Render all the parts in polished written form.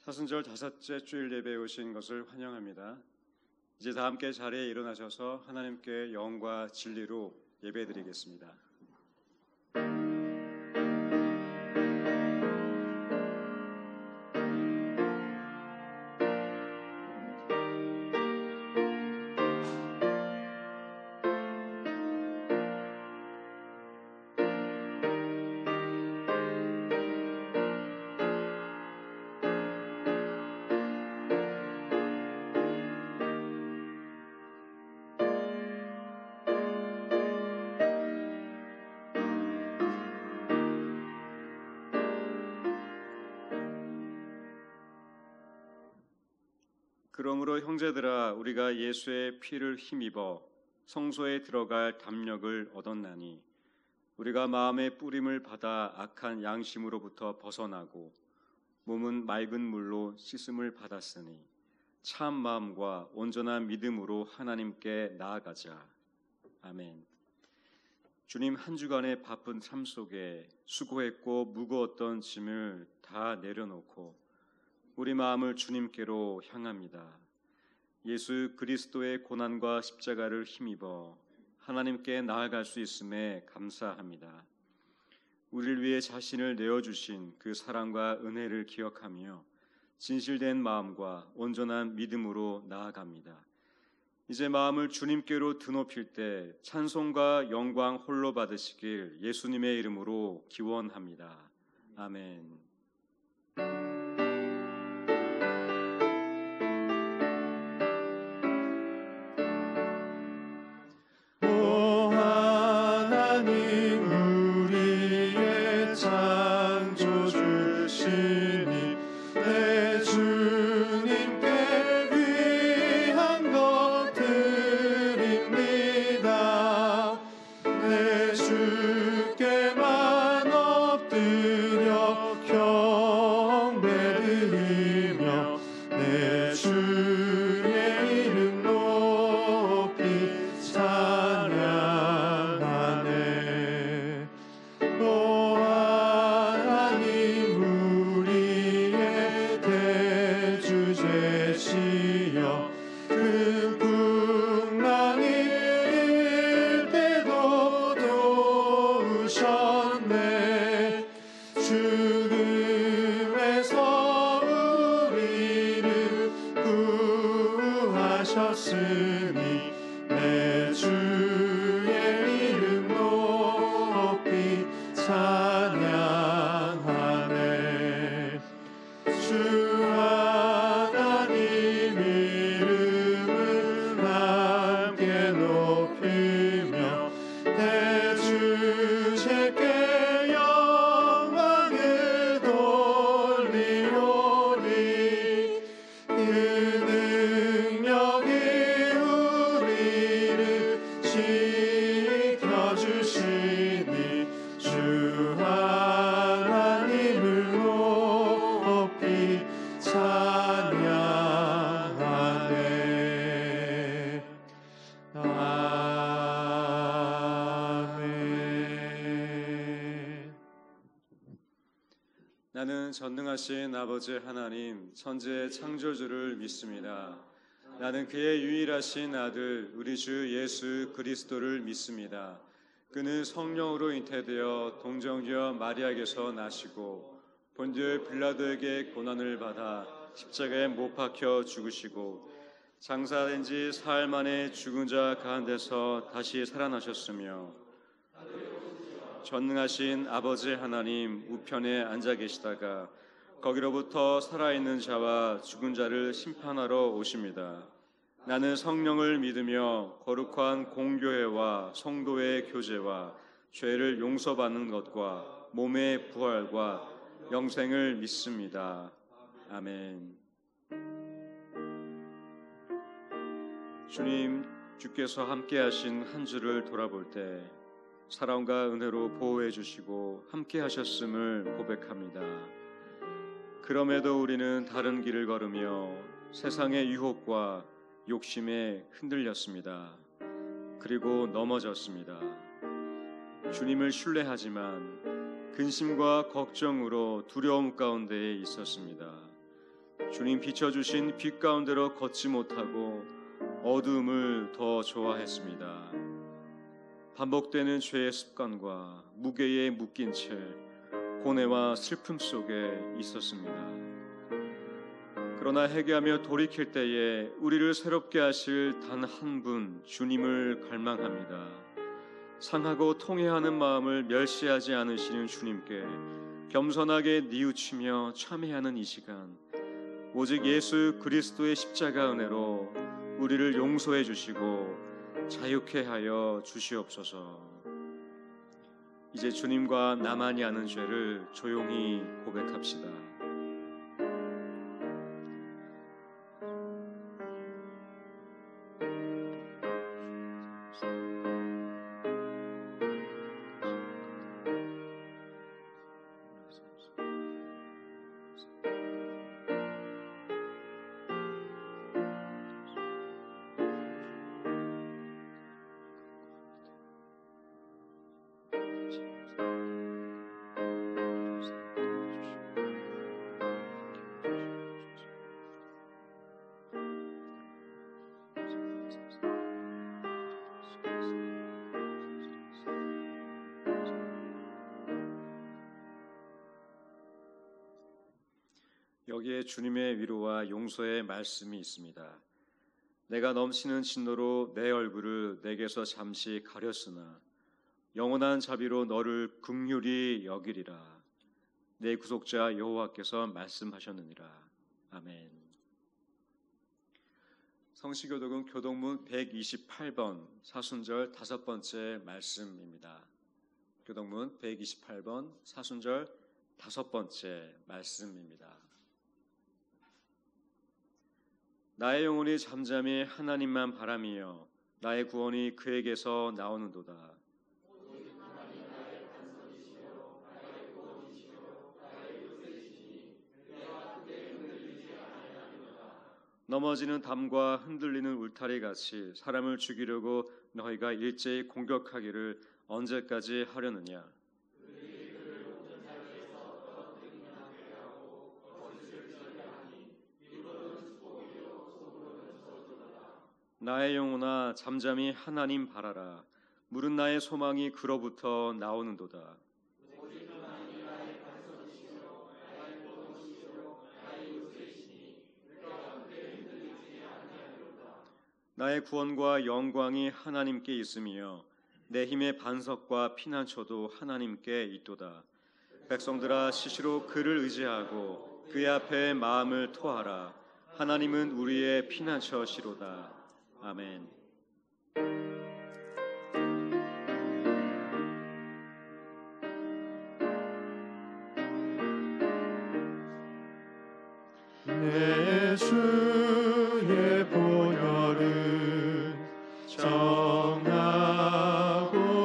사순절 다섯째 주일 예배에 오신 것을 환영합니다. 이제 다 함께 자리에 일어나셔서 하나님께 영과 진리로 예배드리겠습니다. 그러므로 형제들아, 우리가 예수의 피를 힘입어 성소에 들어갈 담력을 얻었나니 우리가 마음의 뿌림을 받아 악한 양심으로부터 벗어나고 몸은 맑은 물로 씻음을 받았으니 참 마음과 온전한 믿음으로 하나님께 나아가자. 아멘. 주님, 한 주간의 바쁜 삶 속에 수고했고 무거웠던 짐을 다 내려놓고 우리 마음을 주님께로 향합니다. 예수 그리스도의 고난과 십자가를 힘입어 하나님께 나아갈 수 있음에 감사합니다. 우리를 위해 자신을 내어주신 그 사랑과 은혜를 기억하며 진실된 마음과 온전한 믿음으로 나아갑니다. 이제 마음을 주님께로 드높일 때 찬송과 영광 홀로 받으시길 예수님의 이름으로 기원합니다. 아멘. 나는 전능하신 아버지 하나님, 천지의 창조주를 믿습니다. 나는 그의 유일하신 아들, 우리 주 예수 그리스도를 믿습니다. 그는 성령으로 잉태되어 동정녀 마리아에게서 나시고 본디오 빌라도에게 고난을 받아 십자가에 못 박혀 죽으시고 장사된 지 사흘 만에 죽은 자 가운데서 다시 살아나셨으며 전능하신 아버지 하나님 우편에 앉아 계시다가 거기로부터 살아있는 자와 죽은 자를 심판하러 오십니다. 나는 성령을 믿으며 거룩한 공교회와 성도의 교제와 죄를 용서받는 것과 몸의 부활과 영생을 믿습니다. 아멘. 주님, 주께서 함께하신 한 주를 돌아볼 때 사랑과 은혜로 보호해 주시고 함께 하셨음을 고백합니다. 그럼에도 우리는 다른 길을 걸으며 세상의 유혹과 욕심에 흔들렸습니다. 그리고 넘어졌습니다. 주님을 신뢰하지만 근심과 걱정으로 두려움 가운데에 있었습니다. 주님 비춰주신 빛 가운데로 걷지 못하고 어두움을 더 좋아했습니다. 반복되는 죄의 습관과 무게에 묶인 채 고뇌와 슬픔 속에 있었습니다. 그러나 회개하며 돌이킬 때에 우리를 새롭게 하실 단 한 분 주님을 갈망합니다. 상하고 통회하는 마음을 멸시하지 않으시는 주님께 겸손하게 뉘우치며 참회하는 이 시간, 오직 예수 그리스도의 십자가 은혜로 우리를 용서해 주시고 자유케 하여 주시옵소서. 이제 주님과 나만이 아는 죄를 조용히 고백합시다. 여기에 주님의 위로와 용서의 말씀이 있습니다. 내가 넘치는 진노로 내 얼굴을 내게서 잠시 가렸으나 영원한 자비로 너를 긍휼히 여기리라. 내 구속자 여호와께서 말씀하셨느니라. 아멘. 성시교독은 교독문 128번 사순절 5번째 말씀입니다. 교독문 128번 사순절 5번째 말씀입니다. 나의 영혼이 잠잠히 하나님만 바라며 나의 구원이 그에게서 나오는도다. 넘어지는 담과 흔들리는 울타리 같이 사람을 죽이려고 너희가 일제히 공격하기를 언제까지 하려느냐? 나의 영혼아 잠잠히 하나님 바라라. 물은 나의 소망이 그로부터 나오는도다. 나의 구원과 영광이 하나님께 있으며 내 힘의 반석과 피난처도 하나님께 있도다. 백성들아 시시로 그를 의지하고 그의 앞에 마음을 토하라. 하나님은 우리의 피난처시로다. 아멘. 내 주의 보혈은 정하고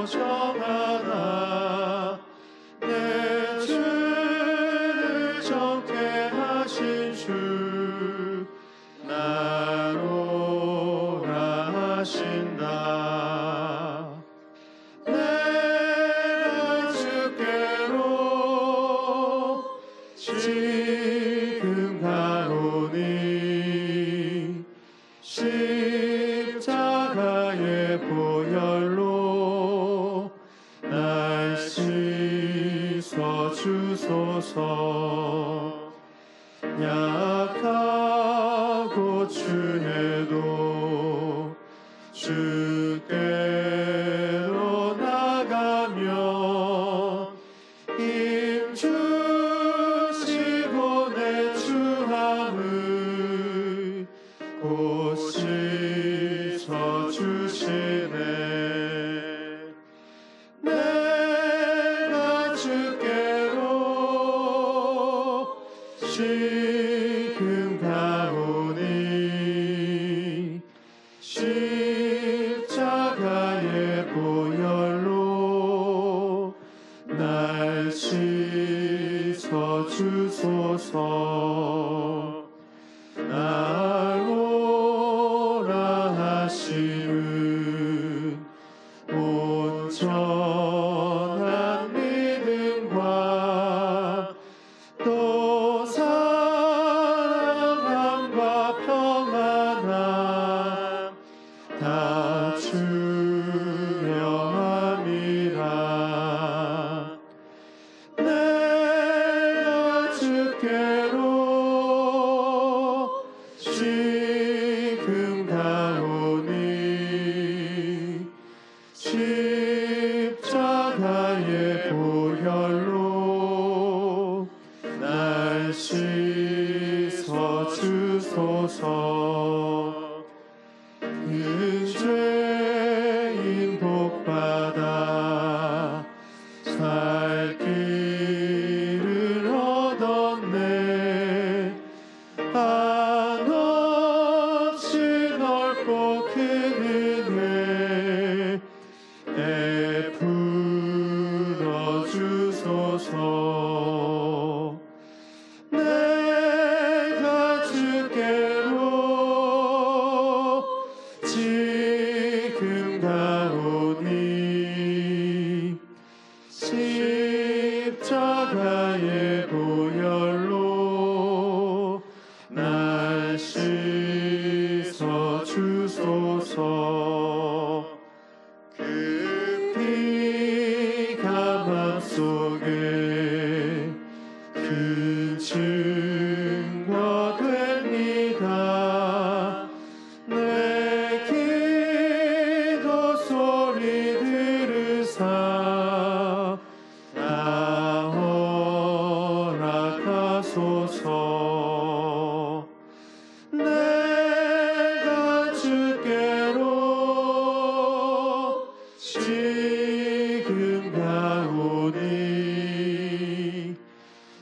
정하나 내 죄를 정케 하신 주 나로 하신다. 내가 주께로 지금 가오니 십자가의 보혈로 날 씻어 주소서. 약하고 추해도 주께로 나가며 힘 주시고 내 주함을 곧 씻어주시네. 내가 주께로 지금 가오니 십자가의 보혈로 날 씻어주소서. 날 오라 하심은 온전한 믿음과 또 사랑으로 주소서. 내가 주께로 지금 가오니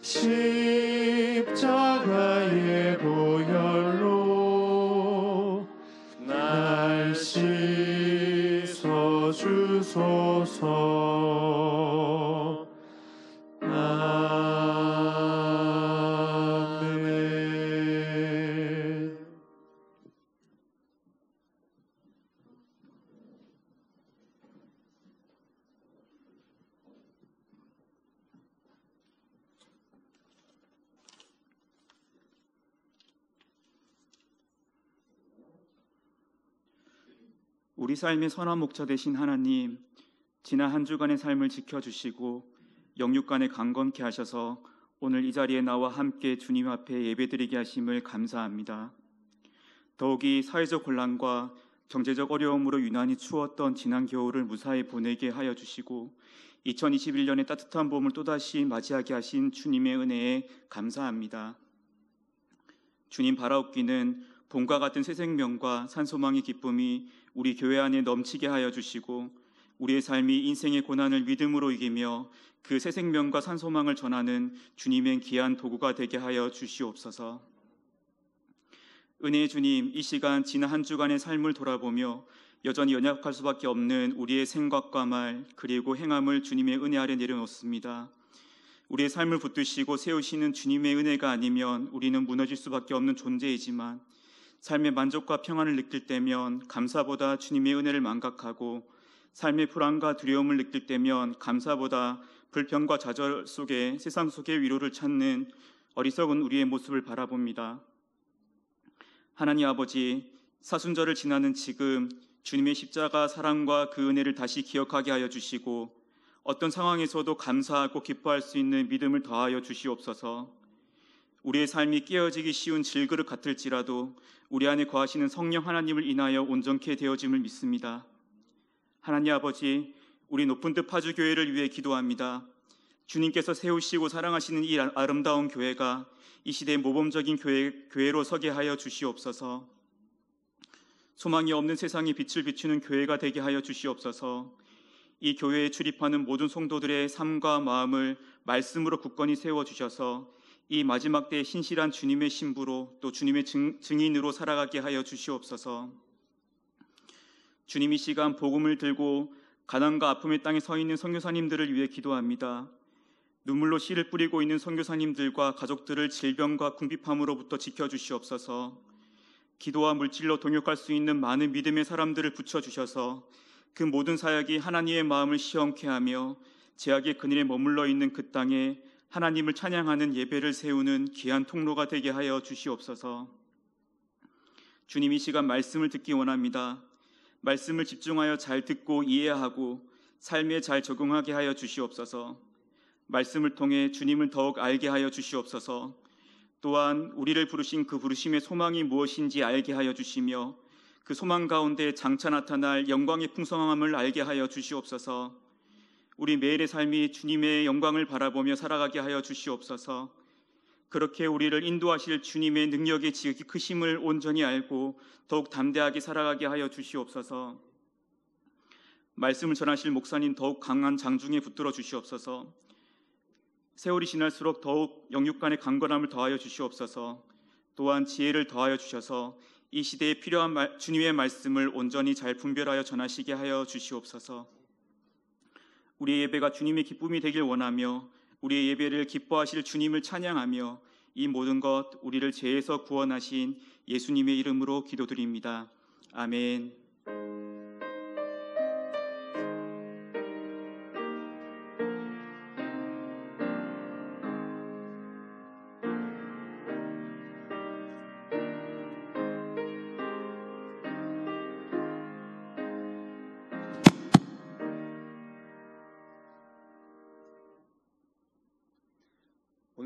십자가의 보혈로 날 씻어 주소서. 아멘. 우리 삶의 선한 목자 되신 하나님, 지난 한 주간의 삶을 지켜주시고 영육간에 강건케 하셔서 오늘 이 자리에 나와 함께 주님 앞에 예배드리게 하심을 감사합니다. 더욱이 사회적 혼란과 경제적 어려움으로 유난히 추웠던 지난 겨울을 무사히 보내게 하여 주시고 2021년의 따뜻한 봄을 또다시 맞이하게 하신 주님의 은혜에 감사합니다. 주님 바라옵기는 봄과 같은 새 생명과 산소망의 기쁨이 우리 교회 안에 넘치게 하여 주시고 우리의 삶이 인생의 고난을 믿음으로 이기며 그 새 생명과 산소망을 전하는 주님의 귀한 도구가 되게 하여 주시옵소서. 은혜의 주님, 이 시간 지난 한 주간의 삶을 돌아보며 여전히 연약할 수밖에 없는 우리의 생각과 말 그리고 행함을 주님의 은혜 아래 내려놓습니다. 우리의 삶을 붙드시고 세우시는 주님의 은혜가 아니면 우리는 무너질 수밖에 없는 존재이지만 삶의 만족과 평안을 느낄 때면 감사보다 주님의 은혜를 망각하고 삶의 불안과 두려움을 느낄 때면 감사보다 불평과 좌절 속에 세상 속의 위로를 찾는 어리석은 우리의 모습을 바라봅니다. 하나님 아버지, 사순절을 지나는 지금 주님의 십자가 사랑과 그 은혜를 다시 기억하게 하여 주시고 어떤 상황에서도 감사하고 기뻐할 수 있는 믿음을 더하여 주시옵소서. 우리의 삶이 깨어지기 쉬운 질그릇 같을지라도 우리 안에 거하시는 성령 하나님을 인하여 온전케 되어짐을 믿습니다. 하나님 아버지, 우리 높은 듯 파주 교회를 위해 기도합니다. 주님께서 세우시고 사랑하시는 이 아름다운 교회가 이 시대의 모범적인 교회로 서게 하여 주시옵소서. 소망이 없는 세상에 빛을 비추는 교회가 되게 하여 주시옵소서. 이 교회에 출입하는 모든 성도들의 삶과 마음을 말씀으로 굳건히 세워주셔서 이 마지막 때의 신실한 주님의 신부로 또 주님의 증인으로 살아가게 하여 주시옵소서. 주님, 이 시간 복음을 들고 가난과 아픔의 땅에 서 있는 선교사님들을 위해 기도합니다. 눈물로 씨를 뿌리고 있는 선교사님들과 가족들을 질병과 궁핍함으로부터 지켜주시옵소서. 기도와 물질로 동역할 수 있는 많은 믿음의 사람들을 붙여주셔서 그 모든 사역이 하나님의 마음을 시원케 하며 제약의 그늘에 머물러 있는 그 땅에 하나님을 찬양하는 예배를 세우는 귀한 통로가 되게 하여 주시옵소서. 주님, 이 시간 말씀을 듣기 원합니다. 말씀을 집중하여 잘 듣고 이해하고 삶에 잘 적응하게 하여 주시옵소서. 말씀을 통해 주님을 더욱 알게 하여 주시옵소서. 또한 우리를 부르신 그 부르심의 소망이 무엇인지 알게 하여 주시며 그 소망 가운데 장차 나타날 영광의 풍성함을 알게 하여 주시옵소서. 우리 매일의 삶이 주님의 영광을 바라보며 살아가게 하여 주시옵소서. 그렇게 우리를 인도하실 주님의 능력의 지극히 크심을 온전히 알고 더욱 담대하게 살아가게 하여 주시옵소서. 말씀을 전하실 목사님 더욱 강한 장중에 붙들어 주시옵소서. 세월이 지날수록 더욱 영육간의 강건함을 더하여 주시옵소서. 또한 지혜를 더하여 주셔서 이 시대에 필요한 주님의 말씀을 온전히 잘 분별하여 전하시게 하여 주시옵소서. 우리의 예배가 주님의 기쁨이 되길 원하며 우리의 예배를 기뻐하실 주님을 찬양하며 이 모든 것 우리를 죄에서 구원하신 예수님의 이름으로 기도드립니다. 아멘.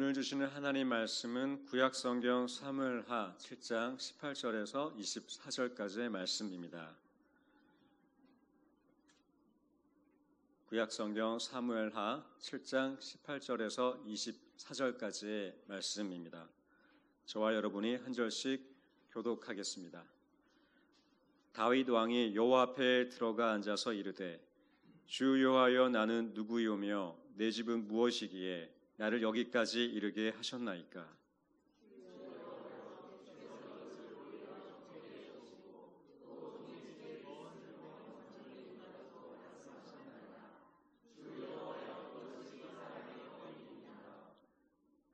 오늘 주시는 하나님 말씀은 구약성경 사무엘하 7장 18절에서 24절까지의 말씀입니다. 구약성경 사무엘하 7장 18절에서 24절까지의 말씀입니다. 저와 여러분이 한 절씩 교독하겠습니다. 다윗 왕이 여호와 앞에 들어가 앉아서 이르되 주 여호와여 나는 누구이오며 내 집은 무엇이기에 나를 여기까지 이르게 하셨나이까.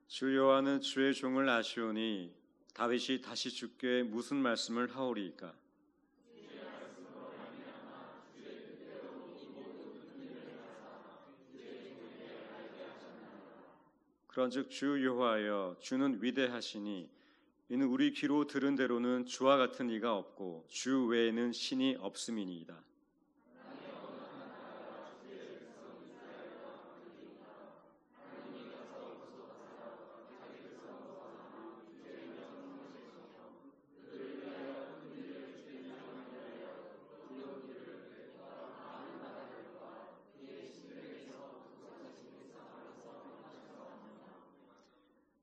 주 여호와는 주의 종을 아시오니 다윗이 다시 주께 무슨 말씀을 하오리이까. 그런즉 주 여호와여 주는 위대하시니 이는 우리 귀로 들은 대로는 주와 같은 이가 없고 주 외에는 신이 없음이니이다.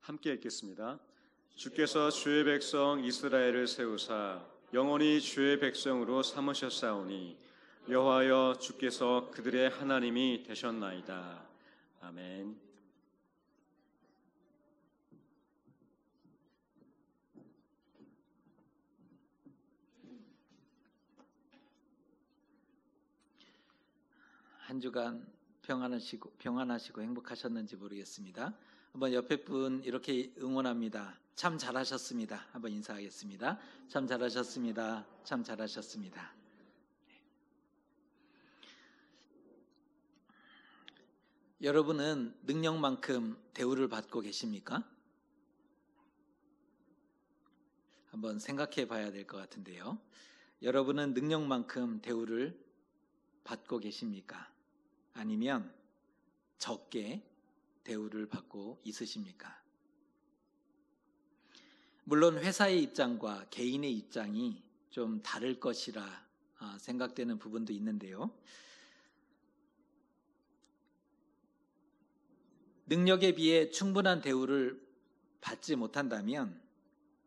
함께 읽겠습니다. 주께서 주의 백성 이스라엘을 세우사 영원히 주의 백성으로 삼으셨사오니 여호와여 주께서 그들의 하나님이 되셨나이다. 아멘. 한 주간 평안하시고 행복하셨는지 모르겠습니다. 한번 옆에 분 이렇게 응원합니다. 참 잘하셨습니다. 한번 인사하겠습니다. 참 잘하셨습니다. 참 잘하셨습니다. 여러분은 능력만큼 대우를 받고 계십니까? 한번 생각해 봐야 될 것 같은데요. 여러분은 능력만큼 대우를 받고 계십니까? 아니면 적게 대우를 받고 있으십니까? 물론 회사의 입장과 개인의 입장이 좀 다를 것이라 생각되는 부분도 있는데요. 능력에 비해 충분한 대우를 받지 못한다면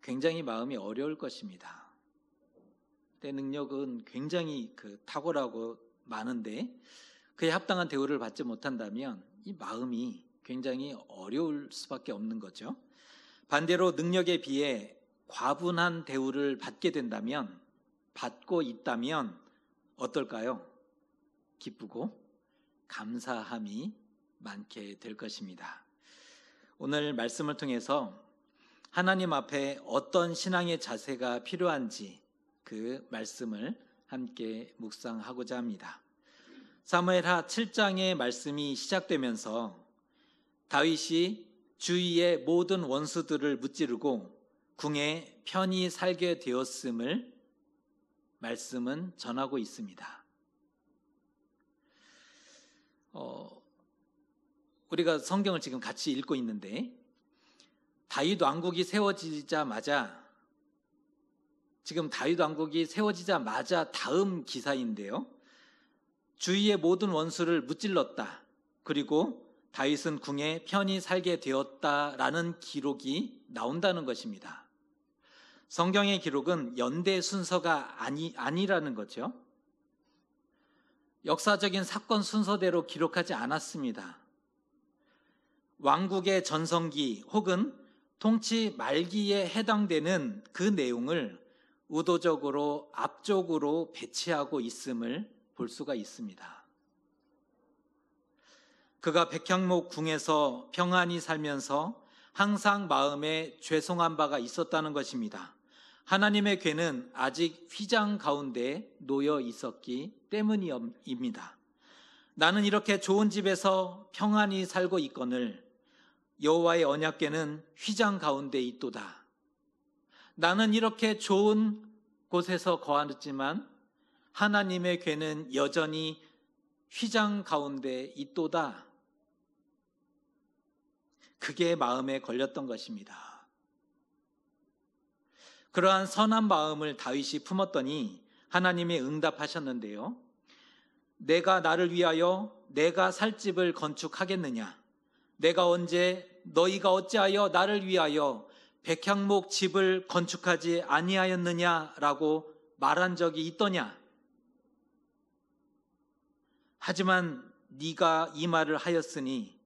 굉장히 마음이 어려울 것입니다. 내 능력은 굉장히 탁월하고 많은데 그에 합당한 대우를 받지 못한다면 이 마음이 굉장히 어려울 수밖에 없는 거죠. 반대로 능력에 비해 과분한 대우를 받게 된다면, 받고 있다면 어떨까요? 기쁘고 감사함이 많게 될 것입니다. 오늘 말씀을 통해서 하나님 앞에 어떤 신앙의 자세가 필요한지 그 말씀을 함께 묵상하고자 합니다. 사무엘하 7장의 말씀이 시작되면서 다윗이 주위의 모든 원수들을 무찌르고 궁에 편히 살게 되었음을 말씀은 전하고 있습니다. 우리가 성경을 지금 같이 읽고 있는데 다윗 왕국이 세워지자마자 다음 기사인데요. 주위의 모든 원수를 무찔렀다. 그리고 다윗은 궁에 편히 살게 되었다라는 기록이 나온다는 것입니다. 성경의 기록은 연대 순서가 아니라는 거죠. 역사적인 사건 순서대로 기록하지 않았습니다. 왕국의 전성기 혹은 통치 말기에 해당되는 그 내용을 의도적으로 앞쪽으로 배치하고 있음을 볼 수가 있습니다. 그가 백향목 궁에서 평안히 살면서 항상 마음에 죄송한 바가 있었다는 것입니다. 하나님의 궤는 아직 휘장 가운데 놓여 있었기 때문입니다. 나는 이렇게 좋은 집에서 평안히 살고 있거늘 여호와의 언약궤는 휘장 가운데 있도다. 나는 이렇게 좋은 곳에서 거하지만 하나님의 궤는 여전히 휘장 가운데 있도다. 그게 마음에 걸렸던 것입니다. 그러한 선한 마음을 다윗이 품었더니 하나님이 응답하셨는데요. 내가 나를 위하여 내가 살 집을 건축하겠느냐? 내가 언제 너희가 어찌하여 나를 위하여 백향목 집을 건축하지 아니하였느냐라고 말한 적이 있더냐? 하지만 네가 이 말을 하였으니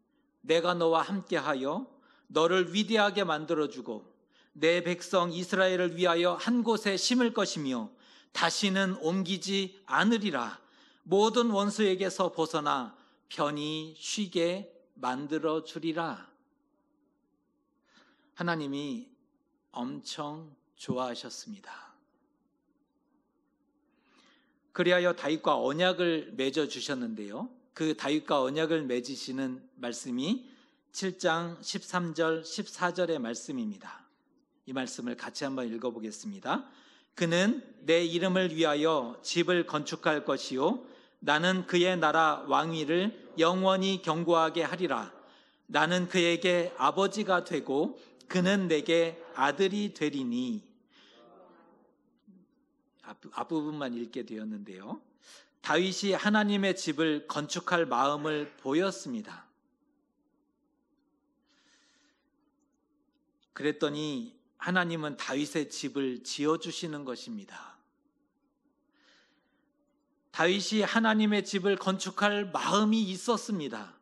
내가 너와 함께하여 너를 위대하게 만들어주고 내 백성 이스라엘을 위하여 한 곳에 심을 것이며 다시는 옮기지 않으리라. 모든 원수에게서 벗어나 편히 쉬게 만들어 주리라. 하나님이 엄청 좋아하셨습니다. 그리하여 다윗과 언약을 맺어 주셨는데요. 그 다윗과 언약을 맺으시는 말씀이 7장 13절 14절의 말씀입니다. 이 말씀을 같이 한번 읽어보겠습니다. 그는 내 이름을 위하여 집을 건축할 것이요 나는 그의 나라 왕위를 영원히 견고하게 하리라. 나는 그에게 아버지가 되고 그는 내게 아들이 되리니. 앞부분만 읽게 되었는데요. 다윗이 하나님의 집을 건축할 마음을 보였습니다. 그랬더니 하나님은 다윗의 집을 지어주시는 것입니다. 다윗이 하나님의 집을 건축할 마음이 있었습니다.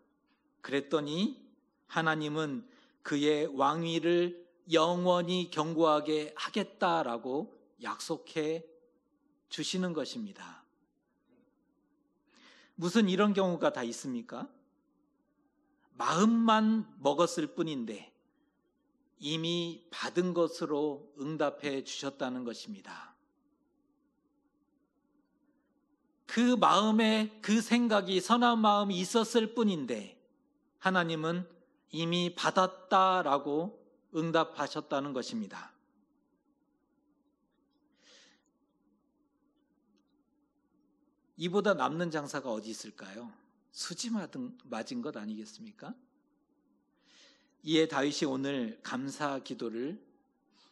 그랬더니 하나님은 그의 왕위를 영원히 견고하게 하겠다라고 약속해 주시는 것입니다. 무슨 이런 경우가 다 있습니까? 마음만 먹었을 뿐인데 이미 받은 것으로 응답해 주셨다는 것입니다. 그 마음에 그 생각이 선한 마음이 있었을 뿐인데 하나님은 이미 받았다라고 응답하셨다는 것입니다. 이보다 남는 장사가 어디 있을까요? 수지 맞은 것 아니겠습니까? 이에 다윗이 오늘 감사 기도를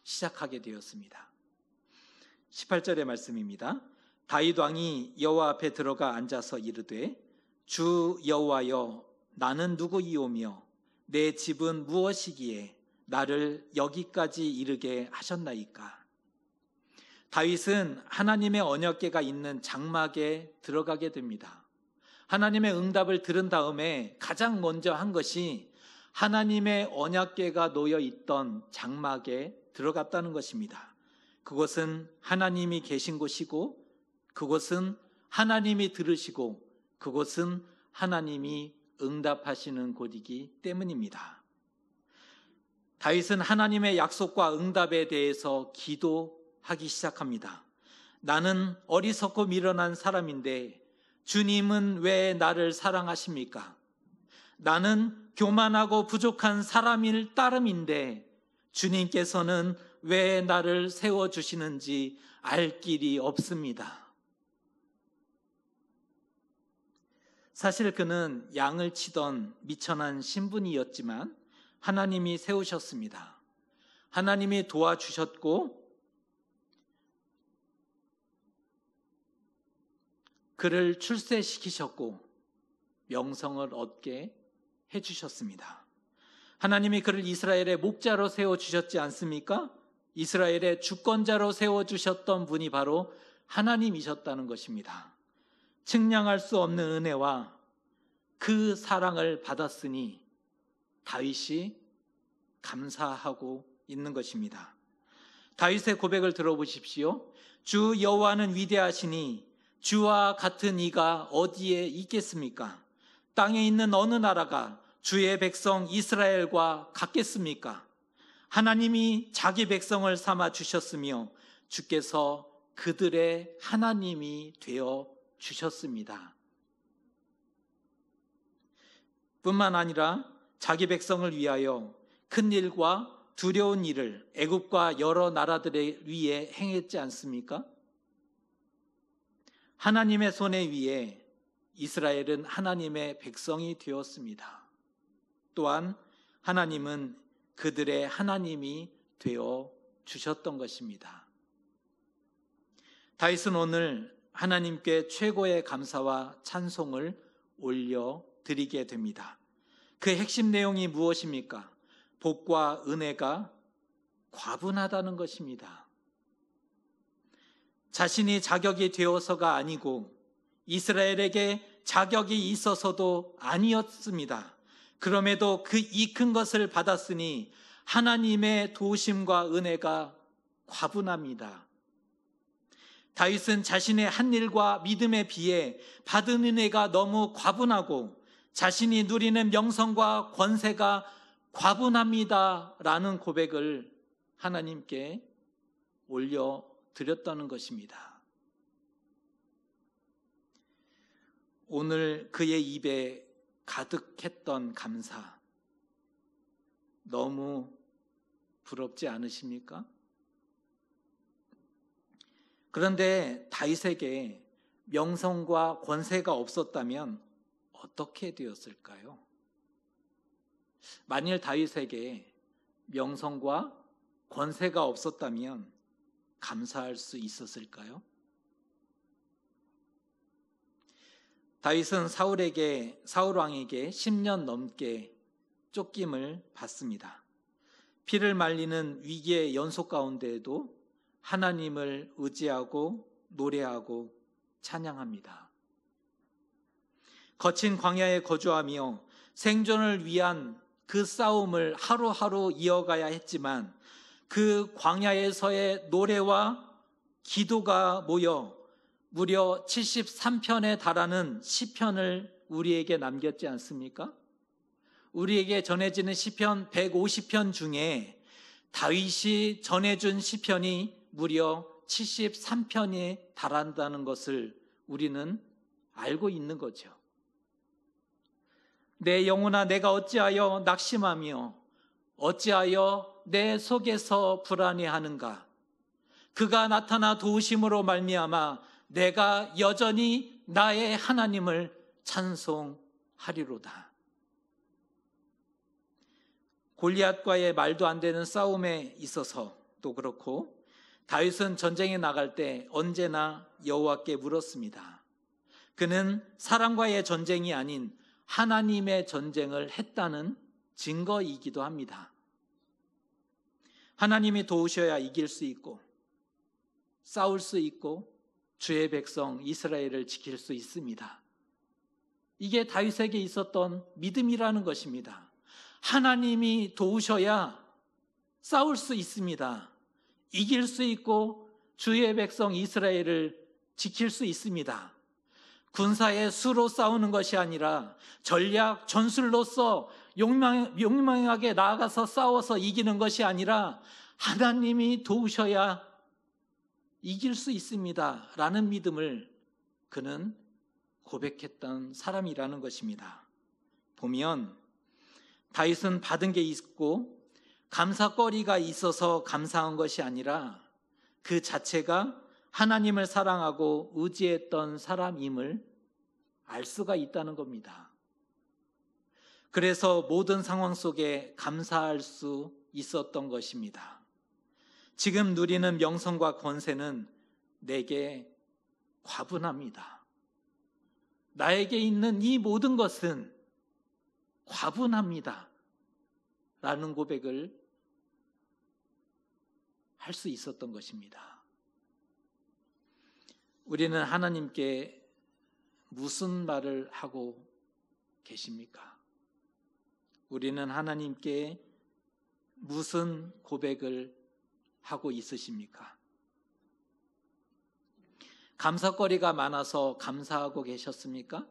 시작하게 되었습니다. 18절의 말씀입니다. 다윗 왕이 여호와 앞에 들어가 앉아서 이르되 주 여호와여 나는 누구이오며 내 집은 무엇이기에 나를 여기까지 이르게 하셨나이까? 다윗은 하나님의 언약궤가 있는 장막에 들어가게 됩니다. 하나님의 응답을 들은 다음에 가장 먼저 한 것이 하나님의 언약궤가 놓여 있던 장막에 들어갔다는 것입니다. 그곳은 하나님이 계신 곳이고 그곳은 하나님이 들으시고 그곳은 하나님이 응답하시는 곳이기 때문입니다. 다윗은 하나님의 약속과 응답에 대해서 기도하기 시작합니다. 나는 어리석고 미련한 사람인데 주님은 왜 나를 사랑하십니까? 나는 교만하고 부족한 사람일 따름인데 주님께서는 왜 나를 세워주시는지 알 길이 없습니다. 사실 그는 양을 치던 미천한 신분이었지만 하나님이 세우셨습니다. 하나님이 도와주셨고 그를 출세시키셨고 명성을 얻게 해주셨습니다. 하나님이 그를 이스라엘의 목자로 세워주셨지 않습니까? 이스라엘의 주권자로 세워주셨던 분이 바로 하나님이셨다는 것입니다. 측량할 수 없는 은혜와 그 사랑을 받았으니 다윗이 감사하고 있는 것입니다. 다윗의 고백을 들어보십시오. 주 여호와는 위대하시니 주와 같은 이가 어디에 있겠습니까? 땅에 있는 어느 나라가 주의 백성 이스라엘과 같겠습니까? 하나님이 자기 백성을 삼아 주셨으며 주께서 그들의 하나님이 되어 주셨습니다. 뿐만 아니라 자기 백성을 위하여 큰 일과 두려운 일을 애굽과 여러 나라들에 위해 행했지 않습니까? 하나님의 손에 위해 이스라엘은 하나님의 백성이 되었습니다. 또한 하나님은 그들의 하나님이 되어 주셨던 것입니다. 다윗은 오늘 하나님께 최고의 감사와 찬송을 올려드리게 됩니다. 그 핵심 내용이 무엇입니까? 복과 은혜가 과분하다는 것입니다. 자신이 자격이 되어서가 아니고 이스라엘에게 자격이 있어서도 아니었습니다. 그럼에도 그 이 큰 것을 받았으니 하나님의 도우심과 은혜가 과분합니다. 다윗은 자신의 한 일과 믿음에 비해 받은 은혜가 너무 과분하고 자신이 누리는 명성과 권세가 과분합니다라는 고백을 하나님께 올려드렸다는 것입니다. 오늘 그의 입에 가득했던 감사, 너무 부럽지 않으십니까? 그런데 다윗에게 명성과 권세가 없었다면 어떻게 되었을까요? 만일 다윗에게 명성과 권세가 없었다면 감사할 수 있었을까요? 다윗은 사울 왕에게 10년 넘게 쫓김을 받습니다. 피를 말리는 위기의 연속 가운데에도 하나님을 의지하고 노래하고 찬양합니다. 거친 광야에 거주하며 생존을 위한 그 싸움을 하루하루 이어가야 했지만 그 광야에서의 노래와 기도가 모여 무려 73편에 달하는 시편을 우리에게 남겼지 않습니까? 우리에게 전해지는 시편 150편 중에 다윗이 전해준 시편이 무려 73편에 달한다는 것을 우리는 알고 있는 거죠. 내 영혼아 내가 어찌하여 낙심하며 어찌하여 내 속에서 불안해하는가? 그가 나타나 도우심으로 말미암아 내가 여전히 나의 하나님을 찬송하리로다. 골리앗과의 말도 안 되는 싸움에 있어서도 그렇고 다윗은 전쟁에 나갈 때 언제나 여호와께 물었습니다. 그는 사람과의 전쟁이 아닌 하나님의 전쟁을 했다는 증거이기도 합니다. 하나님이 도우셔야 이길 수 있고 싸울 수 있고 주의 백성 이스라엘을 지킬 수 있습니다. 이게 다윗에게 있었던 믿음이라는 것입니다. 하나님이 도우셔야 싸울 수 있습니다. 이길 수 있고 주의 백성 이스라엘을 지킬 수 있습니다. 군사의 수로 싸우는 것이 아니라 전략, 전술로서 용맹하게 나아가서 싸워서 이기는 것이 아니라 하나님이 도우셔야 이길 수 있습니다. 라는 믿음을 그는 고백했던 사람이라는 것입니다. 보면 다윗은 받은 게 있고 감사거리가 있어서 감사한 것이 아니라 그 자체가 하나님을 사랑하고 의지했던 사람임을 알 수가 있다는 겁니다. 그래서 모든 상황 속에 감사할 수 있었던 것입니다. 지금 누리는 명성과 권세는 내게 과분합니다. 나에게 있는 이 모든 것은 과분합니다. 라는 고백을 할 수 있었던 것입니다. 우리는 하나님께 무슨 말을 하고 계십니까? 우리는 하나님께 무슨 고백을 하고 있으십니까? 감사거리가 많아서 감사하고 계셨습니까?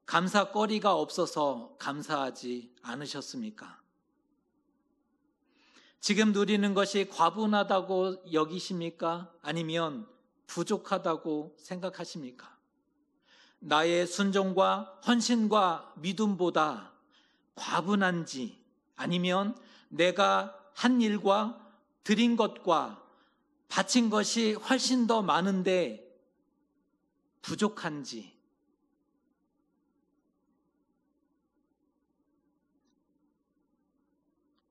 감사거리가 없어서 감사하지 않으셨습니까? 지금 누리는 것이 과분하다고 여기십니까? 아니면 부족하다고 생각하십니까? 나의 순종과 헌신과 믿음보다 과분한지 아니면 내가 한 일과 드린 것과 바친 것이 훨씬 더 많은데 부족한지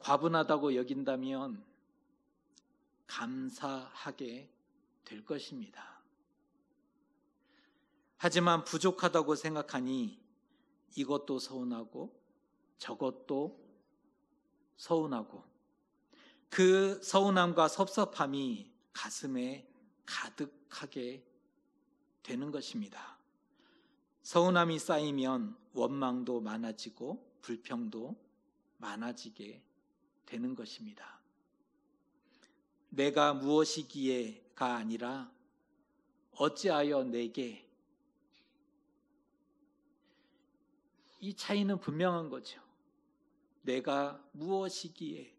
과분하다고 여긴다면 감사하게 될 것입니다. 하지만 부족하다고 생각하니 이것도 서운하고 저것도 서운하고 그 서운함과 섭섭함이 가슴에 가득하게 되는 것입니다. 서운함이 쌓이면 원망도 많아지고 불평도 많아지게 되는 것입니다. 내가 무엇이기에가 아니라 어찌하여 내게, 이 차이는 분명한 거죠. 내가 무엇이기에,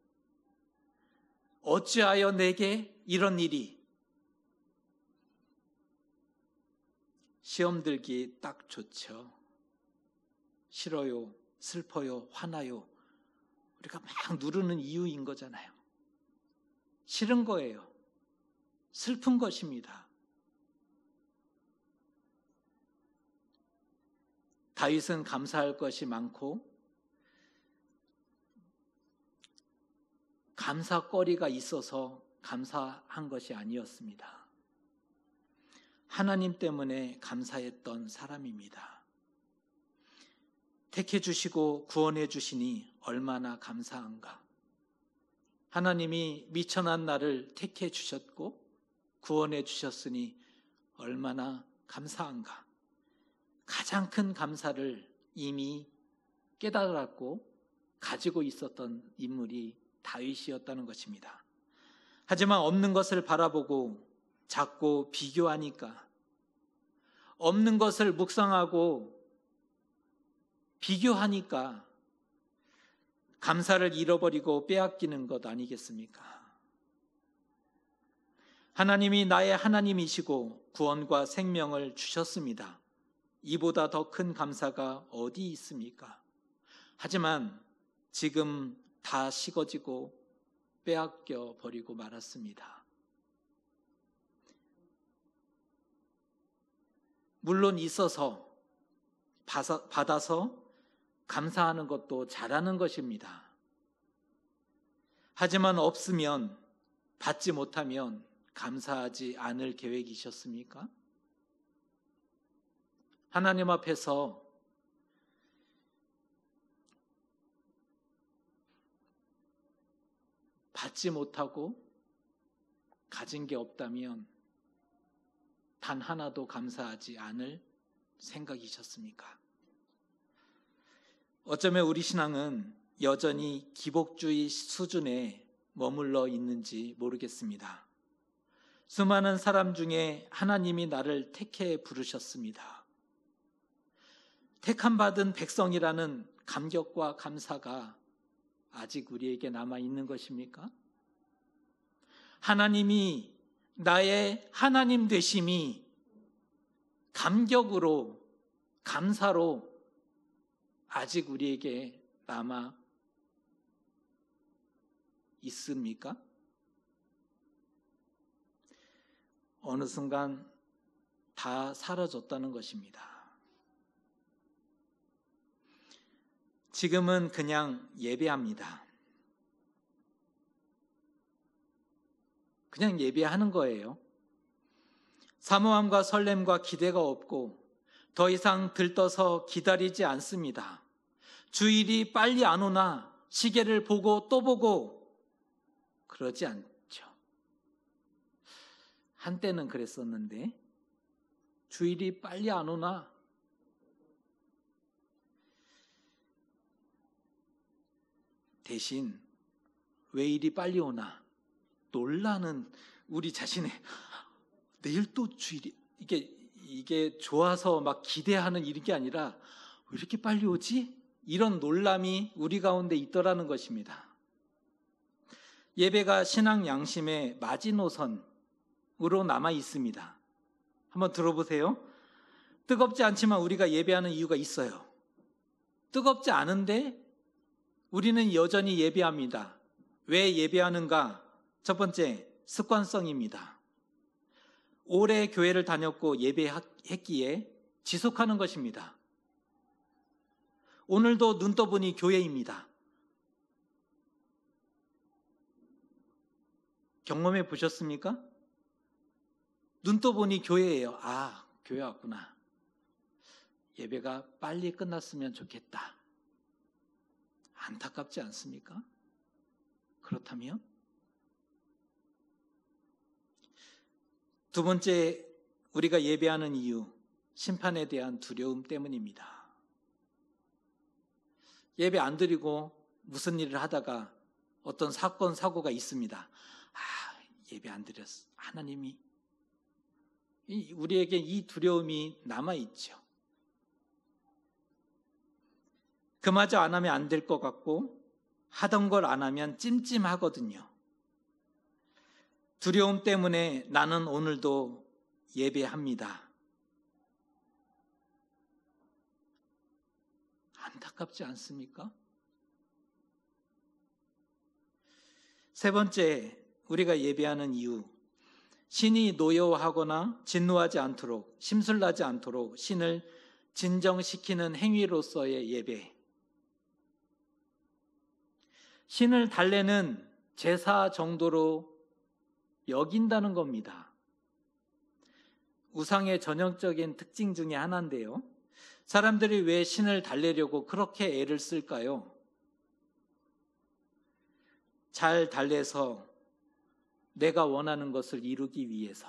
어찌하여 내게 이런 일이. 시험 들기 딱 좋죠. 싫어요, 슬퍼요, 화나요. 우리가 막 누르는 이유인 거잖아요. 싫은 거예요. 슬픈 것입니다. 다윗은 감사할 것이 많고 감사거리가 있어서 감사한 것이 아니었습니다. 하나님 때문에 감사했던 사람입니다. 택해 주시고 구원해 주시니 얼마나 감사한가. 하나님이 미천한 나를 택해 주셨고 구원해 주셨으니 얼마나 감사한가. 가장 큰 감사를 이미 깨달았고 가지고 있었던 인물이 다윗이었다는 것입니다. 하지만 없는 것을 바라보고 자꾸 비교하니까, 없는 것을 묵상하고 비교하니까 감사를 잃어버리고 빼앗기는 것 아니겠습니까? 하나님이 나의 하나님이시고 구원과 생명을 주셨습니다. 이보다 더 큰 감사가 어디 있습니까? 하지만 지금 다 식어지고 빼앗겨 버리고 말았습니다. 물론 있어서 받아서 감사하는 것도 잘하는 것입니다. 하지만 없으면, 받지 못하면 감사하지 않을 계획이셨습니까? 하나님 앞에서 받지 못하고 가진 게 없다면 단 하나도 감사하지 않을 생각이셨습니까? 어쩌면 우리 신앙은 여전히 기복주의 수준에 머물러 있는지 모르겠습니다. 수많은 사람 중에 하나님이 나를 택해 부르셨습니다. 택함받은 백성이라는 감격과 감사가 아직 우리에게 남아 있는 것입니까? 하나님이 나의 하나님 되심이 감격으로, 감사로 아직 우리에게 남아 있습니까? 어느 순간 다 사라졌다는 것입니다. 지금은 그냥 예배합니다. 그냥 예배하는 거예요. 사모함과 설렘과 기대가 없고 더 이상 들떠서 기다리지 않습니다. 주일이 빨리 안 오나 시계를 보고 또 보고 그러지 않죠. 한때는 그랬었는데 주일이 빨리 안 오나 대신 왜 이리 빨리 오나 놀라는 우리 자신의 내일 또 주일이 이게 좋아서 막 기대하는 이런 게 아니라 왜 이렇게 빨리 오지? 이런 놀람이 우리 가운데 있더라는 것입니다. 예배가 신앙 양심의 마지노선으로 남아 있습니다. 한번 들어보세요. 뜨겁지 않지만 우리가 예배하는 이유가 있어요. 뜨겁지 않은데 우리는 여전히 예배합니다. 왜 예배하는가? 첫 번째, 습관성입니다. 오래 교회를 다녔고 예배했기에 지속하는 것입니다. 오늘도 눈 떠보니 교회입니다. 경험해 보셨습니까? 눈 떠보니 교회예요. 아, 교회 왔구나. 예배가 빨리 끝났으면 좋겠다. 안타깝지 않습니까? 그렇다면 두 번째, 우리가 예배하는 이유, 심판에 대한 두려움 때문입니다. 예배 안 드리고 무슨 일을 하다가 어떤 사건, 사고가 있습니다. 예배 안 드렸어. 하나님이, 우리에게 이 두려움이 남아있죠. 그마저 안 하면 안 될 것 같고 하던 걸 안 하면 찜찜하거든요. 두려움 때문에 나는 오늘도 예배합니다. 안타깝지 않습니까? 세 번째, 우리가 예배하는 이유, 신이 노여워하거나 진노하지 않도록, 심술나지 않도록 신을 진정시키는 행위로서의 예배. 신을 달래는 제사 정도로 여긴다는 겁니다. 우상의 전형적인 특징 중에 하나인데요. 사람들이 왜 신을 달래려고 그렇게 애를 쓸까요? 잘 달래서 내가 원하는 것을 이루기 위해서,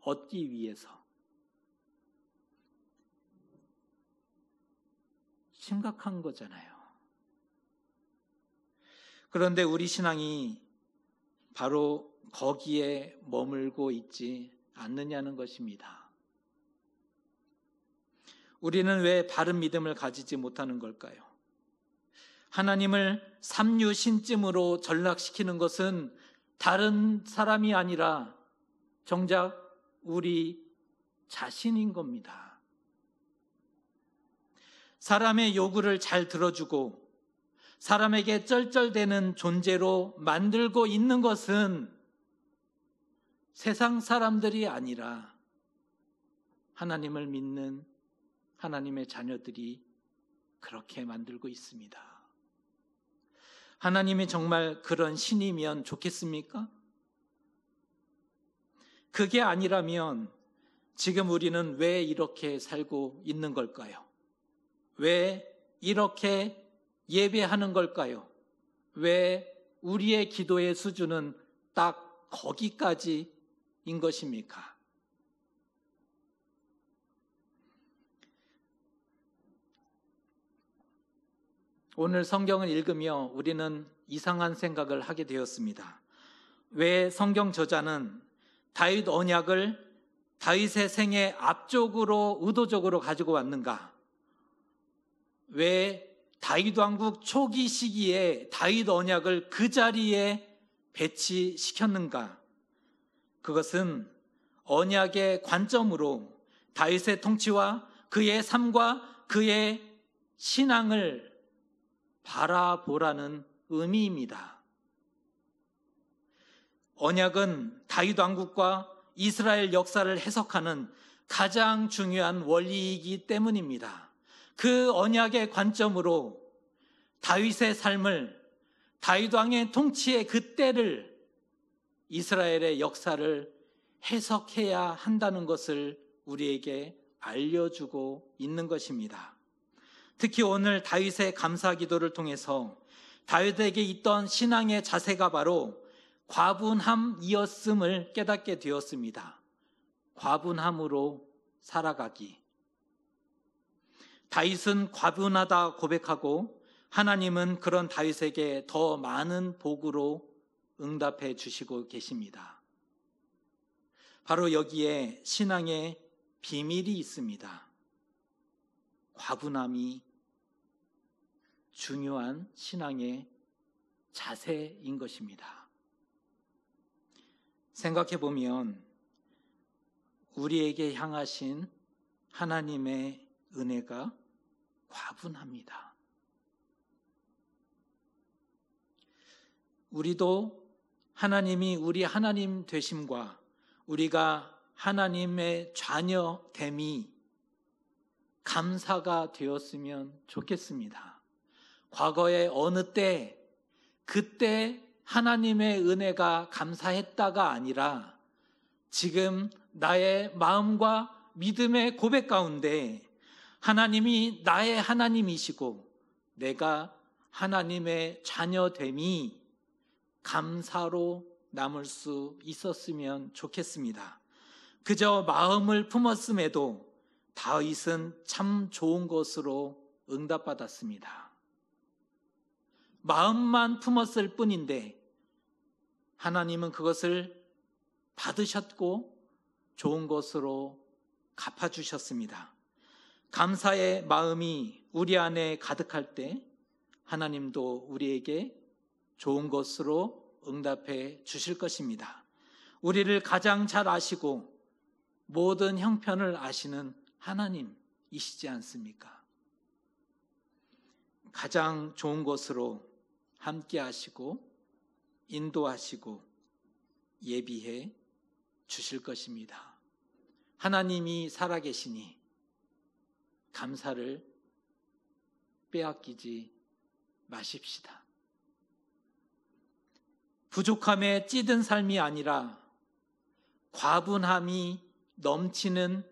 얻기 위해서. 심각한 거잖아요. 그런데 우리 신앙이 바로 거기에 머물고 있지 않느냐는 것입니다. 우리는 왜 바른 믿음을 가지지 못하는 걸까요? 하나님을 삼류신쯤으로 전락시키는 것은 다른 사람이 아니라 정작 우리 자신인 겁니다. 사람의 요구를 잘 들어주고 사람에게 쩔쩔대는 존재로 만들고 있는 것은 세상 사람들이 아니라 하나님을 믿는 하나님의 자녀들이 그렇게 만들고 있습니다. 하나님이 정말 그런 신이면 좋겠습니까? 그게 아니라면 지금 우리는 왜 이렇게 살고 있는 걸까요? 왜 이렇게 예배하는 걸까요? 왜 우리의 기도의 수준은 딱 거기까지인 것입니까? 오늘 성경을 읽으며 우리는 이상한 생각을 하게 되었습니다. 왜 성경 저자는 다윗 언약을 다윗의 생애 앞쪽으로 의도적으로 가지고 왔는가? 왜 다윗 왕국 초기 시기에 다윗 언약을 그 자리에 배치시켰는가? 그것은 언약의 관점으로 다윗의 통치와 그의 삶과 그의 신앙을 바라보라는 의미입니다. 언약은 다윗 왕국과 이스라엘 역사를 해석하는 가장 중요한 원리이기 때문입니다. 그 언약의 관점으로 다윗의 삶을, 다윗 왕의 통치의 그 때를, 이스라엘의 역사를 해석해야 한다는 것을 우리에게 알려주고 있는 것입니다. 특히 오늘 다윗의 감사 기도를 통해서 다윗에게 있던 신앙의 자세가 바로 과분함이었음을 깨닫게 되었습니다. 과분함으로 살아가기. 다윗은 과분하다 고백하고 하나님은 그런 다윗에게 더 많은 복으로 응답해 주시고 계십니다. 바로 여기에 신앙의 비밀이 있습니다. 과분함이 중요한 신앙의 자세인 것입니다. 생각해 보면 우리에게 향하신 하나님의 은혜가 과분합니다. 우리도 하나님이 우리 하나님 되심과 우리가 하나님의 자녀됨이 감사가 되었으면 좋겠습니다. 과거에 어느 때, 그때 하나님의 은혜가 감사했다가 아니라 지금 나의 마음과 믿음의 고백 가운데 하나님이 나의 하나님이시고 내가 하나님의 자녀됨이 감사로 남을 수 있었으면 좋겠습니다. 그저 마음을 품었음에도 다윗은 참 좋은 것으로 응답받았습니다. 마음만 품었을 뿐인데 하나님은 그것을 받으셨고 좋은 것으로 갚아주셨습니다. 감사의 마음이 우리 안에 가득할 때 하나님도 우리에게 좋은 것으로 응답해 주실 것입니다. 우리를 가장 잘 아시고 모든 형편을 아시는 하나님이시지 않습니까? 가장 좋은 것으로 함께 하시고 인도하시고 예비해 주실 것입니다. 하나님이 살아계시니 감사를 빼앗기지 마십시다. 부족함에 찌든 삶이 아니라 과분함이 넘치는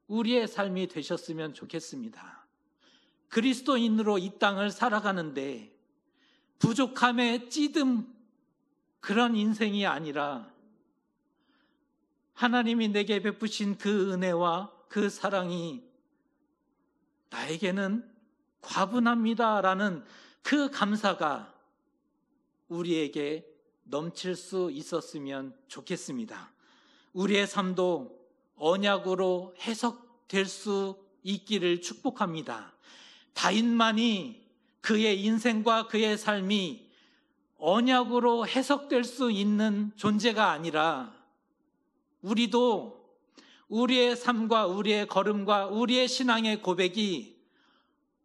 우리의 삶이 되셨으면 좋겠습니다. 그리스도인으로 이 땅을 살아가는데 부족함에 찌든 그런 인생이 아니라 하나님이 내게 베푸신 그 은혜와 그 사랑이 나에게는 과분합니다라는 그 감사가 우리에게 넘칠 수 있었으면 좋겠습니다. 우리의 삶도 언약으로 해석될 수 있기를 축복합니다. 다윗만이 그의 인생과 그의 삶이 언약으로 해석될 수 있는 존재가 아니라 우리도 우리의 삶과 우리의 걸음과 우리의 신앙의 고백이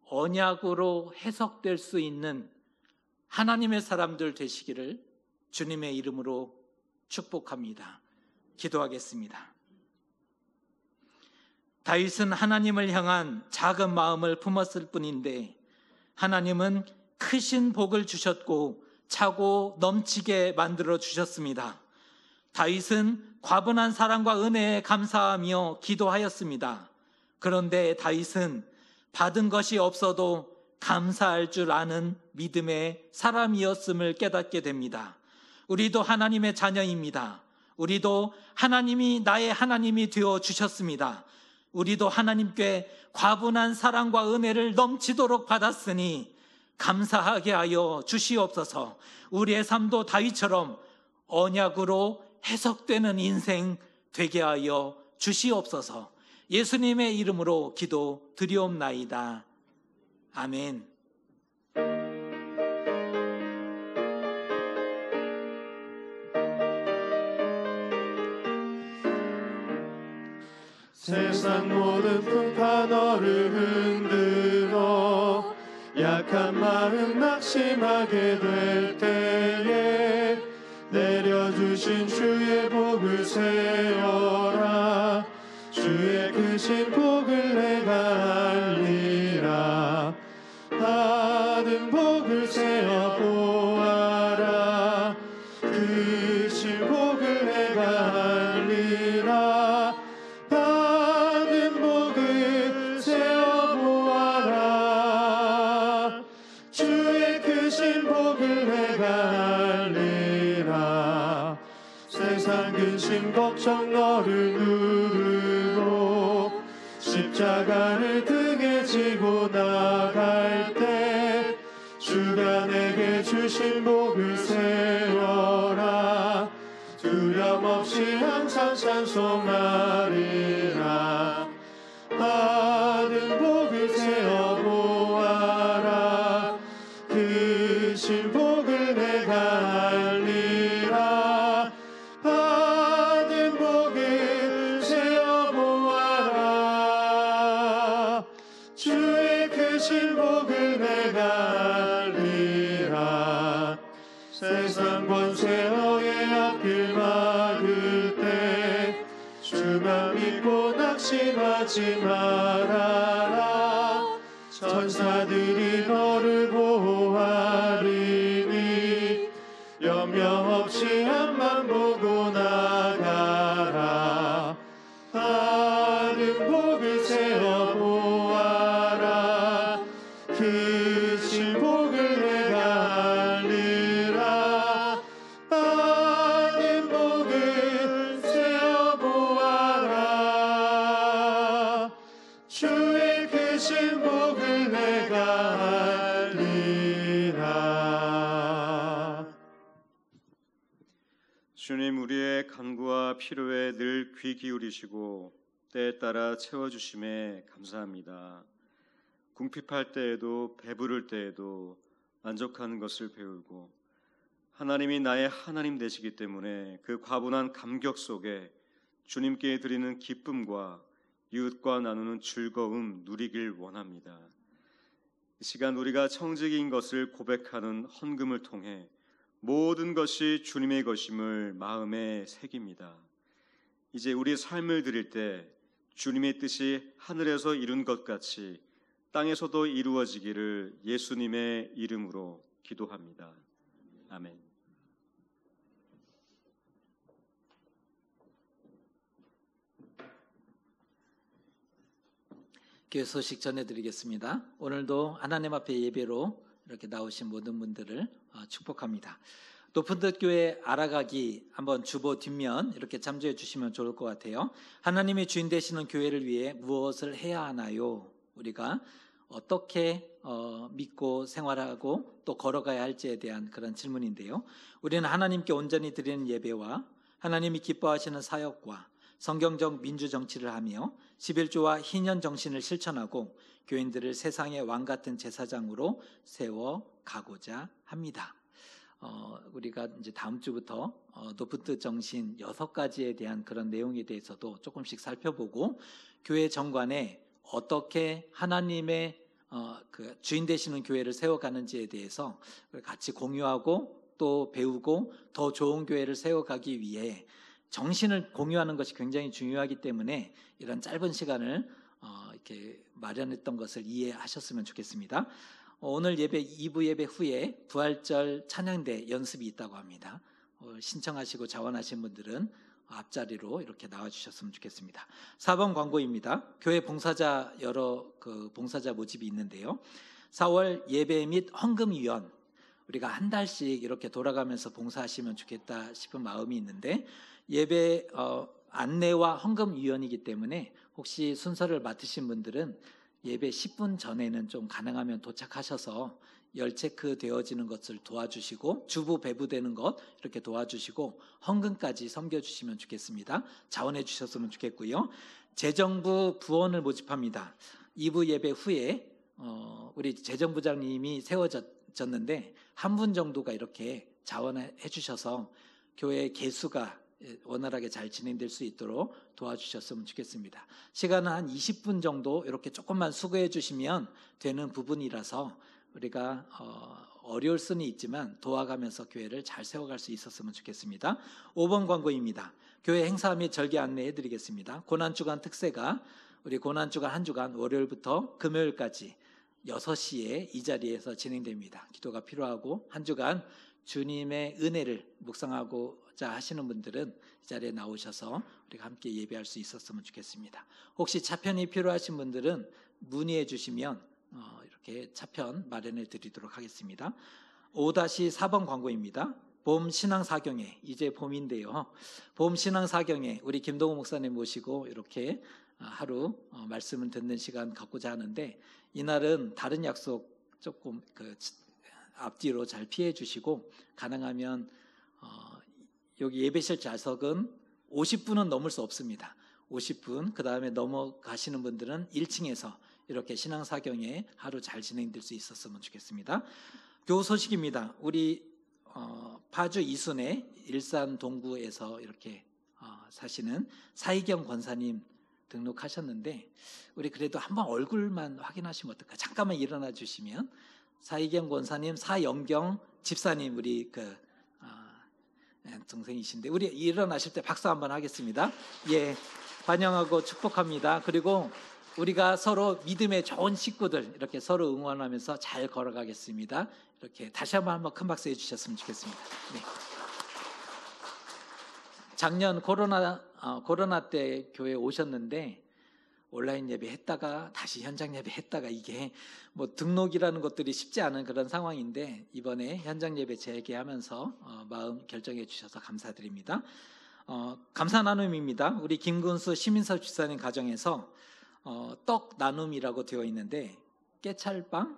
언약으로 해석될 수 있는 하나님의 사람들 되시기를 주님의 이름으로 축복합니다. 기도하겠습니다. 다윗은 하나님을 향한 작은 마음을 품었을 뿐인데 하나님은 크신 복을 주셨고 차고 넘치게 만들어 주셨습니다. 다윗은 과분한 사랑과 은혜에 감사하며 기도하였습니다. 그런데 다윗은 받은 것이 없어도 감사할 줄 아는 믿음의 사람이었음을 깨닫게 됩니다. 우리도 하나님의 자녀입니다. 우리도 하나님이 나의 하나님이 되어 주셨습니다. 우리도 하나님께 과분한 사랑과 은혜를 넘치도록 받았으니 감사하게 하여 주시옵소서. 우리의 삶도 다윗처럼 언약으로 해석되는 인생 되게 하여 주시옵소서. 예수님의 이름으로 기도 드리옵나이다. 아멘. 세상 모든 풍파 너를 흔들어 약한 마음 낙심하게 될 때에 내려주신 주의 복을 세어라. 주의 크신 복을 내가 알리라. 받은 복을 세어 보아라. 크신 복을 내가 알리라. 받은 복을 세어 보아라. 주의 크신 복을 내가 알리라. 세상 근심 걱정 너를 누르고 십자가를 등에 지고 나갈 때 주가 내게 주신 복을 세워라. 두려움 없이 항상 찬송하리라. 받은 복을 세어 보아라. 크신 복을 내가 알리라. 받은 복을 세어 보아라. 주의 크신 복을 내가 알리라. 세상 권세어의 앞길 막을 때 주만 믿고 낙심하지 말아라. 천사들이 너를 보호하리니 염려 없이 앞만 보고 나가라. 받은 복을 세어 보아라. 주신 복을 내가 알리라. 주님, 우리의 간구와 필요에 늘 귀 기울이시고 때에 따라 채워주심에 감사합니다. 궁핍할 때에도 배부를 때에도 만족하는 것을 배우고 하나님이 나의 하나님 되시기 때문에 그 과분한 감격 속에 주님께 드리는 기쁨과 이웃과 나누는 즐거움 누리길 원합니다. 이 시간 우리가 청지기인 것을 고백하는 헌금을 통해 모든 것이 주님의 것임을 마음에 새깁니다. 이제 우리 삶을 드릴 때 주님의 뜻이 하늘에서 이룬 것 같이 땅에서도 이루어지기를 예수님의 이름으로 기도합니다. 아멘. 교회 소식 전해드리겠습니다. 오늘도 하나님 앞에 예배로 이렇게 나오신 모든 분들을 축복합니다. 높은 듯 교회 알아가기 한번 주보 뒷면 이렇게 참조해 주시면 좋을 것 같아요. 하나님의 주인 되시는 교회를 위해 무엇을 해야 하나요? 우리가 어떻게 믿고 생활하고 또 걸어가야 할지에 대한 그런 질문인데요. 우리는 하나님께 온전히 드리는 예배와 하나님이 기뻐하시는 사역과 성경적 민주정치를 하며 11조와 희년 정신을 실천하고 교인들을 세상의 왕같은 제사장으로 세워가고자 합니다. 우리가 이제 다음 주부터 높은 뜻 정신 6가지에 대한 그런 내용에 대해서도 조금씩 살펴보고 교회 정관에 어떻게 하나님의 그 주인 되시는 교회를 세워가는지에 대해서 같이 공유하고 또 배우고 더 좋은 교회를 세워가기 위해 정신을 공유하는 것이 굉장히 중요하기 때문에 이런 짧은 시간을 이렇게 마련했던 것을 이해하셨으면 좋겠습니다. 오늘 예배 2부 예배 후에 부활절 찬양대 연습이 있다고 합니다. 신청하시고 자원하신 분들은 앞자리로 이렇게 나와주셨으면 좋겠습니다. 4번 광고입니다. 교회 봉사자 여러 봉사자 모집이 있는데요. 4월 예배 및 헌금위원 우리가 한 달씩 이렇게 돌아가면서 봉사하시면 좋겠다 싶은 마음이 있는데 예배 안내와 헌금위원이기 때문에 혹시 순서를 맡으신 분들은 예배 10분 전에는 좀 가능하면 도착하셔서 열 체크 되어지는 것을 도와주시고 주부 배부되는 것 이렇게 도와주시고 헌금까지 섬겨주시면 좋겠습니다. 자원해 주셨으면 좋겠고요. 재정부 부원을 모집합니다. 2부 예배 후에 우리 재정부장님이 세워졌는데 한 분 정도가 이렇게 자원해 주셔서 교회 개수가 원활하게 잘 진행될 수 있도록 도와주셨으면 좋겠습니다. 시간은 한 20분 정도 이렇게 조금만 수고해 주시면 되는 부분이라서 우리가 어려울 수는 있지만 도와가면서 교회를 잘 세워갈 수 있었으면 좋겠습니다. 5번 광고입니다. 교회 행사 및 절기 안내해 드리겠습니다. 고난주간 특세가 우리 고난주간 한 주간 월요일부터 금요일까지 6시에 이 자리에서 진행됩니다. 기도가 필요하고 한 주간 주님의 은혜를 묵상하고자 하시는 분들은 이 자리에 나오셔서 우리가 함께 예배할 수 있었으면 좋겠습니다. 혹시 차편이 필요하신 분들은 문의해 주시면 이렇게 차편 마련해 드리도록 하겠습니다. 5-4번 광고입니다. 봄 신앙사경회, 이제 봄인데요. 봄 신앙사경회 우리 김동우 목사님 모시고 이렇게 하루 말씀을 듣는 시간 갖고자 하는데 이날은 다른 약속 조금 앞뒤로 잘 피해 주시고 가능하면 여기 예배실 좌석은 50분은 넘을 수 없습니다. 50분 그 다음에 넘어가시는 분들은 1층에서 이렇게 신앙사경에 하루 잘 진행될 수 있었으면 좋겠습니다. 교우 소식입니다. 우리 파주 이순에 일산 동구에서 이렇게 사시는 사이경 권사님 등록하셨는데 우리 그래도 한번 얼굴만 확인하시면 어떨까? 잠깐만 일어나 주시면 사이경 권사님, 사영경 집사님 우리 동생이신데 우리 일어나실 때 박수 한번 하겠습니다. 예, 환영하고 축복합니다. 그리고 우리가 서로 믿음의 좋은 식구들 이렇게 서로 응원하면서 잘 걸어가겠습니다. 이렇게 다시 한번 큰 박수 해주셨으면 좋겠습니다. 네. 작년 코로나 때 교회 오셨는데 온라인 예배 했다가 다시 현장 예배 했다가 이게 뭐 등록이라는 것들이 쉽지 않은 그런 상황인데 이번에 현장 예배 재개하면서 마음 결정해 주셔서 감사드립니다. 감사 나눔입니다. 우리 김근수 시민섭 집사님 가정에서 떡 나눔이라고 되어 있는데 깨찰빵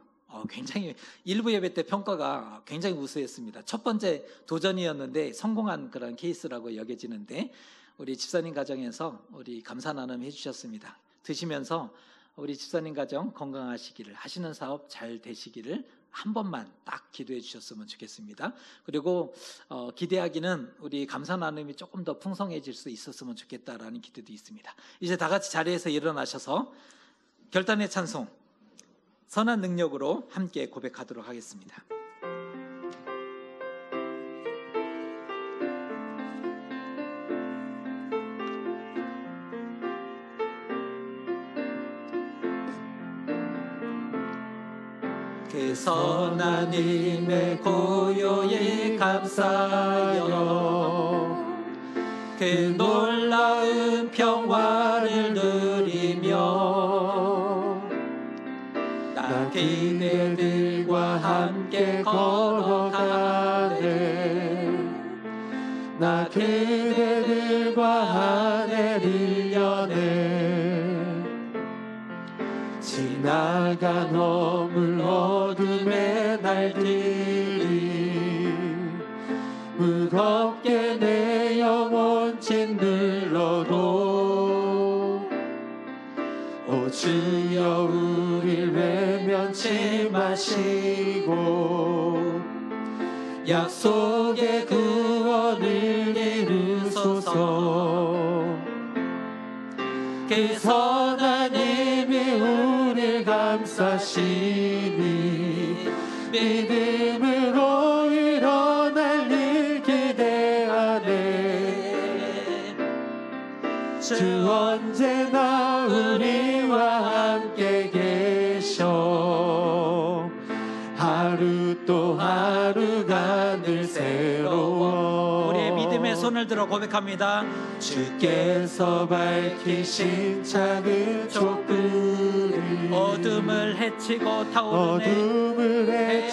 굉장히 일부 예배 때 평가가 굉장히 우수했습니다. 첫 번째 도전이었는데 성공한 그런 케이스라고 여겨지는데 우리 집사님 가정에서 우리 감사 나눔 해주셨습니다. 드시면서 우리 집사님 가정 건강하시기를, 하시는 사업 잘 되시기를 한 번만 딱 기도해 주셨으면 좋겠습니다. 그리고 기대하기는 우리 감사 나눔이 조금 더 풍성해질 수 있었으면 좋겠다라는 기대도 있습니다. 이제 다 같이 자리에서 일어나셔서 결단의 찬송 선한 능력으로 함께 고백하도록 하겠습니다. 그 선한 힘의 고요에 감사하여 그 놀라운 평화를 누리며 나 그대들과 함께 걸어가네 나 그대들과 하늘을 여네 지나간 어물 어둠의 날들이 무겁게 내 영혼 짓눌러도 오 주여 우릴 외면치 마시고 약속의 구원을 이루소서 그 선한 힘이 우릴 감싸시니 믿음으로 일어날 일 기대하네 주 언제나 우리와 함께 계셔 하루 또 하루가 늘 새로워 우리의 믿음의 손을 들어 고백합니다. 주께서 밝히신 작은 촛불이 어둠을 헤치고 타오르네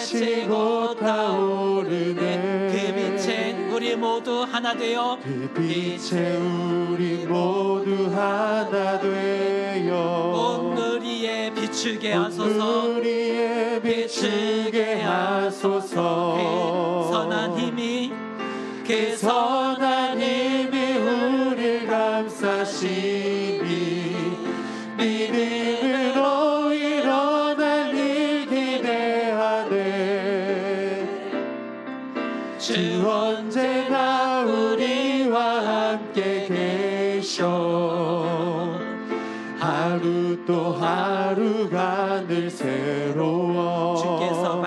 그 빛에 우리 모두 하나 되어 그 빛에 우리 모두 하나 되어 온 누리에 비추게 하소서 비추게 하소서 그 선한 힘이 우릴 감싸시니 믿음으로 일어날 일 기대하네 주 언제나 우리와 함께 계셔 하루 또 하루가 늘 새로워 주께서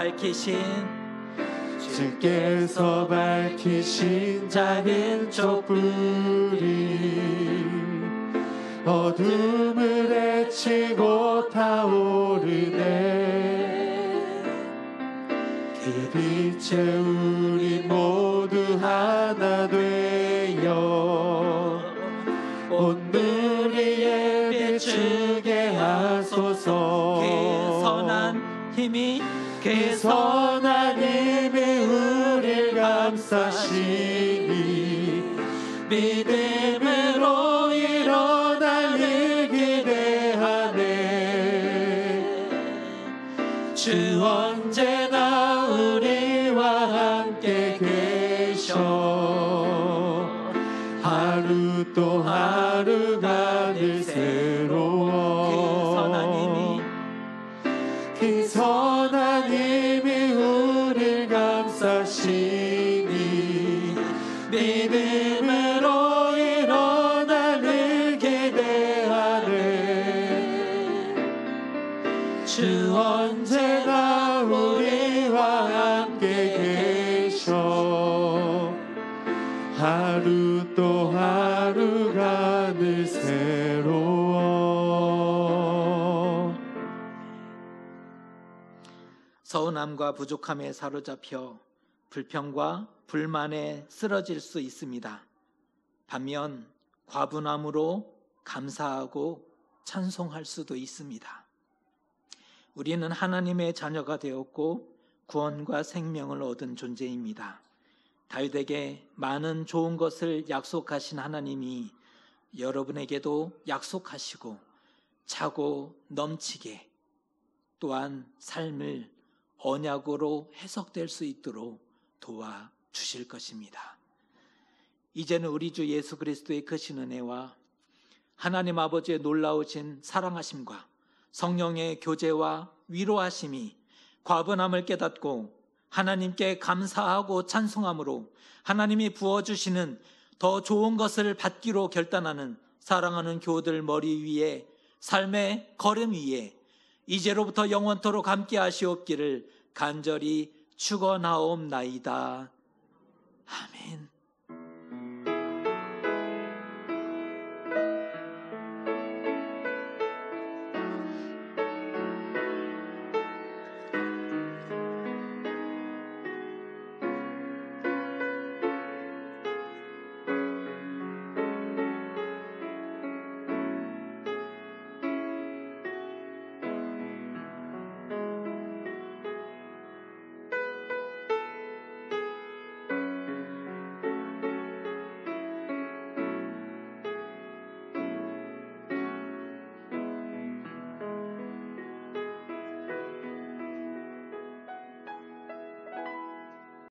밝히신 작은 촛불이 어둠을 헤치고 타오르네 그 빛에 우리 모두 하나 되어 온 누리에 비추게 하소서 그 선한 힘이 우릴 감싸시니 믿음으로 일어날 일 기대하네 주 언제나 우리와 함께 계셔 하루 또 하루가 늘 새로워 그 선한 힘이 우릴 감싸시니 믿음으로 일어날 일 기대하네 주 언제나 우리와 함께 계셔 하루 또 하루가 늘 새로워 서운함과 부족함에 사로잡혀 불평과 불만에 쓰러질 수 있습니다. 반면 과분함으로 감사하고 찬송할 수도 있습니다. 우리는 하나님의 자녀가 되었고 구원과 생명을 얻은 존재입니다. 다윗에게 많은 좋은 것을 약속하신 하나님이 여러분에게도 약속하시고 차고 넘치게, 또한 삶을 언약으로 해석될 수 있도록 도와주실 것입니다. 이제는 우리 주 예수 그리스도의 크신 은혜와 하나님 아버지의 놀라우신 사랑하심과 성령의 교제와 위로하심이 과분함을 깨닫고 하나님께 감사하고 찬송함으로 하나님이 부어주시는 더 좋은 것을 받기로 결단하는 사랑하는 교우들 머리 위에, 삶의 걸음 위에 이제로부터 영원토록 함께 하시옵기를 간절히 축원하옵나이다. 아멘.